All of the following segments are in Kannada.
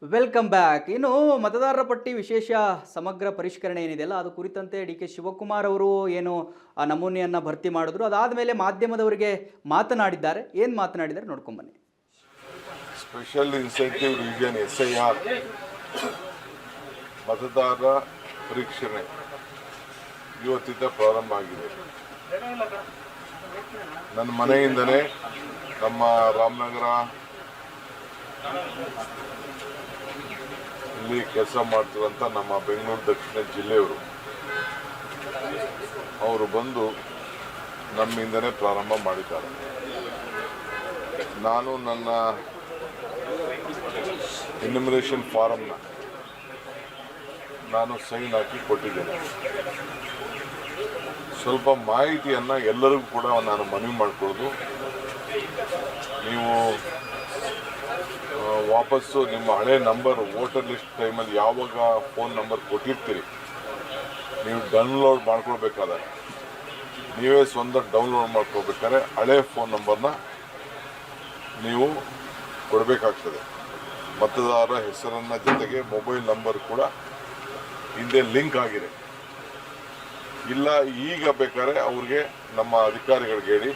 Welcome back. ಇನ್ನು ಮತದಾರರ ಪಟ್ಟಿ ವಿಶೇಷ ಸಮಗ್ರ ಪರಿಷ್ಕರಣೆ ಏನಿದೆಯಲ್ಲ ಅದು ಕುರಿತಂತೆ ಡಿ ಕೆ ಶಿವಕುಮಾರ್ ಅವರು ಏನು ನಮೂನೆಯನ್ನು ಭರ್ತಿ ಮಾಡಿದ್ರು, ಅದಾದ ಮೇಲೆ ಮಾಧ್ಯಮದವರಿಗೆ ಮಾತನಾಡಿದ್ದಾರೆ. ಏನು ಮಾತನಾಡಿದ್ದಾರೆ ನೋಡ್ಕೊಂಬನ್ನಿ. ಸ್ಪೆಷಲ್ ಇನ್ಸೆಂಟಿವ್ ರಿವಿಷನ್ SIR ಮತದಾರರ ಪರಿಷ್ಕರಣೆ ಇವತ್ತಿಂದ ಪ್ರಾರಂಭ ಆಗಿದೆ. ನನ್ನ ಮನೆಯಿಂದನೇ ನಮ್ಮ ರಾಮನಗರ ಇಲ್ಲಿ ಕೆಲಸ ಮಾಡ್ತಿರುವಂಥ ನಮ್ಮ ಬೆಂಗಳೂರು ದಕ್ಷಿಣ ಜಿಲ್ಲೆಯವರು ಅವರು ಬಂದು ನಮ್ಮಿಂದನೇ ಪ್ರಾರಂಭ ಮಾಡಿದ್ದಾರೆ. ನಾನು ನನ್ನ ಎನ್ಯುಮರೇಷನ್ ಫಾರಮ್ನ ನಾನು ಸೈನ್ ಹಾಕಿ ಕೊಟ್ಟಿದ್ದೇನೆ. ಸ್ವಲ್ಪ ಮಾಹಿತಿಯನ್ನು ಎಲ್ಲರಿಗೂ ಕೂಡ ನಾನು ಮನವಿ ಮಾಡಿಕೊಳ್ಳೋದು, ನೀವು ವಾಪಸ್ಸು ನಿಮ್ಮ ಹಳೆ ನಂಬರ್ ವೋಟರ್ ಲಿಸ್ಟ್ ಟೈಮಲ್ಲಿ ಯಾವಾಗ ಫೋನ್ ನಂಬರ್ ಕೊಟ್ಟಿರ್ತೀರಿ ನೀವು ಡೌನ್ಲೋಡ್ ಮಾಡ್ಕೊಳ್ಬೇಕಾದ್ರೆ ನೀವೇ ಸ್ವಂತ ಡೌನ್ಲೋಡ್ ಮಾಡ್ಕೊಳ್ಬೇಕಾದ್ರೆ ಹಳೆ ಫೋನ್ ನಂಬರ್ನ ನೀವು ಕೊಡಬೇಕಾಗ್ತದೆ. ಮತದಾರರ ಹೆಸರನ್ನ ಜೊತೆಗೆ ಮೊಬೈಲ್ ನಂಬರ್ ಕೂಡ ಹಿಂದೆ ಲಿಂಕ್ ಆಗಿದೆ. ಇಲ್ಲ ಈಗ ಬೇಕಾದ್ರೆ ಅವ್ರಿಗೆ ನಮ್ಮ ಅಧಿಕಾರಿಗಳಿಗೆ ಹೇಳಿ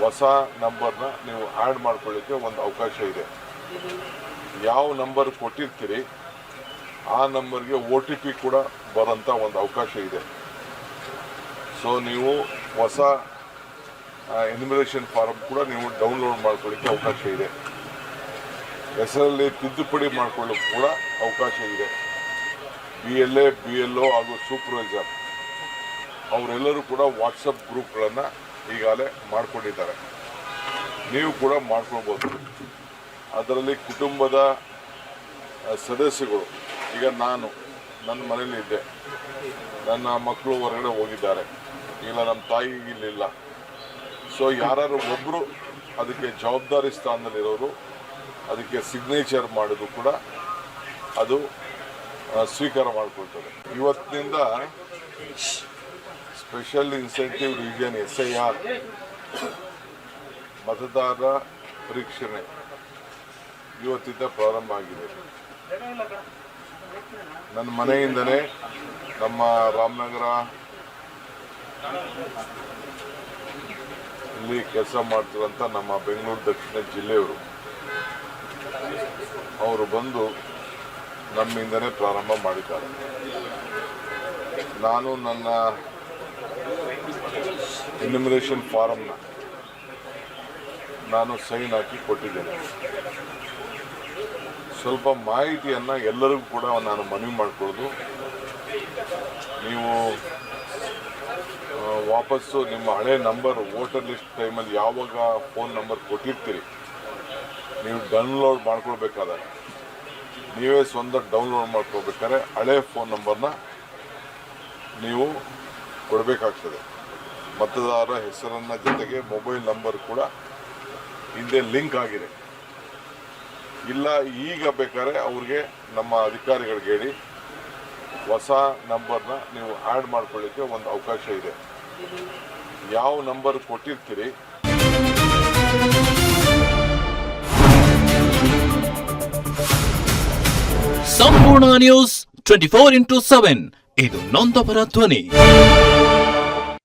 ಹೊಸ ನಂಬರ್ನ ನೀವು ಆ್ಯಡ್ ಮಾಡ್ಕೊಳ್ಳಿಕ್ಕೆ ಒಂದು ಅವಕಾಶ ಇದೆ. ಯಾವ ನಂಬರ್ ಕೊಟ್ಟಿರ್ತೀರಿ ಆ ನಂಬರ್ಗೆ OTP ಕೂಡ ಬರೋಂಥ ಒಂದು ಅವಕಾಶ ಇದೆ. ಸೊ ನೀವು ಹೊಸ ಎನ್ಯುಮರೇಷನ್ ಫಾರಮ್ ಕೂಡ ನೀವು ಡೌನ್ಲೋಡ್ ಮಾಡ್ಕೊಳ್ಳಿಕ್ಕೆ ಅವಕಾಶ ಇದೆ. ಹೆಸರಲ್ಲಿ ತಿದ್ದುಪಡಿ ಮಾಡ್ಕೊಳ್ಳೋಕೆ ಕೂಡ ಅವಕಾಶ ಇದೆ. BLA BLO ಹಾಗೂ ಸೂಪರ್ವೈಸರ್ ಅವರೆಲ್ಲರೂ ಕೂಡ ವಾಟ್ಸಪ್ ಗ್ರೂಪ್ಗಳನ್ನು ಈಗಾಗಲೇ ಮಾಡ್ಕೊಂಡಿದ್ದಾರೆ. ನೀವು ಕೂಡ ಮಾಡ್ಕೊಳ್ಬೋದು. ಅದರಲ್ಲಿ ಕುಟುಂಬದ ಸದಸ್ಯಗಳು, ಈಗ ನಾನು ನನ್ನ ಮನೇಲಿ ಇದ್ದೆ, ನನ್ನ ಮಕ್ಕಳು ಹೊರಗಡೆ ಹೋಗಿದ್ದಾರೆ, ಇಲ್ಲ ನಮ್ಮ ತಾಯಿ ಇಲ್ಲಿಲ್ಲ. ಸೊ ಯಾರು ಒಬ್ಬರು ಅದಕ್ಕೆ ಜವಾಬ್ದಾರಿ ಸ್ಥಾನದಲ್ಲಿರೋರು ಅದಕ್ಕೆ ಸಿಗ್ನೇಚರ್ ಮಾಡೋದು ಕೂಡ ಅದು ಸ್ವೀಕಾರ ಮಾಡಿಕೊಳ್ತದೆ. ಇವತ್ತಿನಿಂದ ಸ್ಪೆಷಲ್ ಇನ್ಸೆಂಟಿವ್ ರಿವಿಷನ್ SIR ಮತದಾರರ ಪರಿಷ್ಕರಣೆ ಇವತ್ತಿಂದ ಪ್ರಾರಂಭ ಆಗಿದೆ. ನನ್ನ ಮನೆಯಿಂದನೇ ನಮ್ಮ ರಾಮನಗರ ಇಲ್ಲಿ ಕೆಲಸ ಮಾಡ್ತಿರುವಂಥ ನಮ್ಮ ಬೆಂಗಳೂರು ದಕ್ಷಿಣ ಜಿಲ್ಲೆಯವರು ಅವರು ಬಂದು ನಮ್ಮಿಂದನೇ ಪ್ರಾರಂಭ ಮಾಡಿದ್ದಾರೆ. ನಾನು ನನ್ನ ಎನ್ಯುಮರೇಷನ್ ಫಾರಮ್ನ ನಾನು ಸೈನ್ ಹಾಕಿ ಕೊಟ್ಟಿದ್ದೇನೆ. ಸ್ವಲ್ಪ ಮಾಹಿತಿಯನ್ನು ಎಲ್ಲರಿಗೂ ಕೂಡ ನಾನು ಮನವಿ ಮಾಡಿಕೊಳ್ಳೋದು, ನೀವು ವಾಪಸ್ಸು ನಿಮ್ಮ ಹಳೆ ನಂಬರ್ ವೋಟರ್ ಲಿಸ್ಟ್ ಟೈಮಲ್ಲಿ ಯಾವಾಗ ಫೋನ್ ನಂಬರ್ ಕೊಟ್ಟಿರ್ತೀರಿ ನೀವು ಡೌನ್ಲೋಡ್ ಮಾಡ್ಕೊಳ್ಬೇಕಾದ್ರೆ ನೀವೇ ಸ್ವಂತ ಡೌನ್ಲೋಡ್ ಮಾಡ್ಕೊಳ್ಬೇಕಾದ್ರೆ ಹಳೆ ಫೋನ್ ನಂಬರ್ನ ನೀವು ಕೊಡಬೇಕಾಗ್ತದೆ. ಮತದಾರರ ಹೆಸರನ್ನ ಜೊತೆಗೆ ಮೊಬೈಲ್ ನಂಬರ್ ಕೂಡ ಹಿಂದೆ ಲಿಂಕ್ ಆಗಿದೆ. ಇಲ್ಲ ಈಗ ಬೇಕಾದ್ರೆ ಅವ್ರಿಗೆ ನಮ್ಮ ಅಧಿಕಾರಿಗಳಿಗೆ ಹೇಳಿ ಹೊಸ ನಂಬರ್ನ ನೀವು ಆ್ಯಡ್ ಮಾಡ್ಕೊಳ್ಳಿಕ್ಕೆ ಒಂದು ಅವಕಾಶ ಇದೆ. ಯಾವ ನಂಬರ್ ಕೊಟ್ಟಿರ್ತೀರಿ ಸಂಪೂರ್ಣ ನ್ಯೂಸ್ 24/7 ಇದು ನೊಂದವರ ಧ್ವನಿ.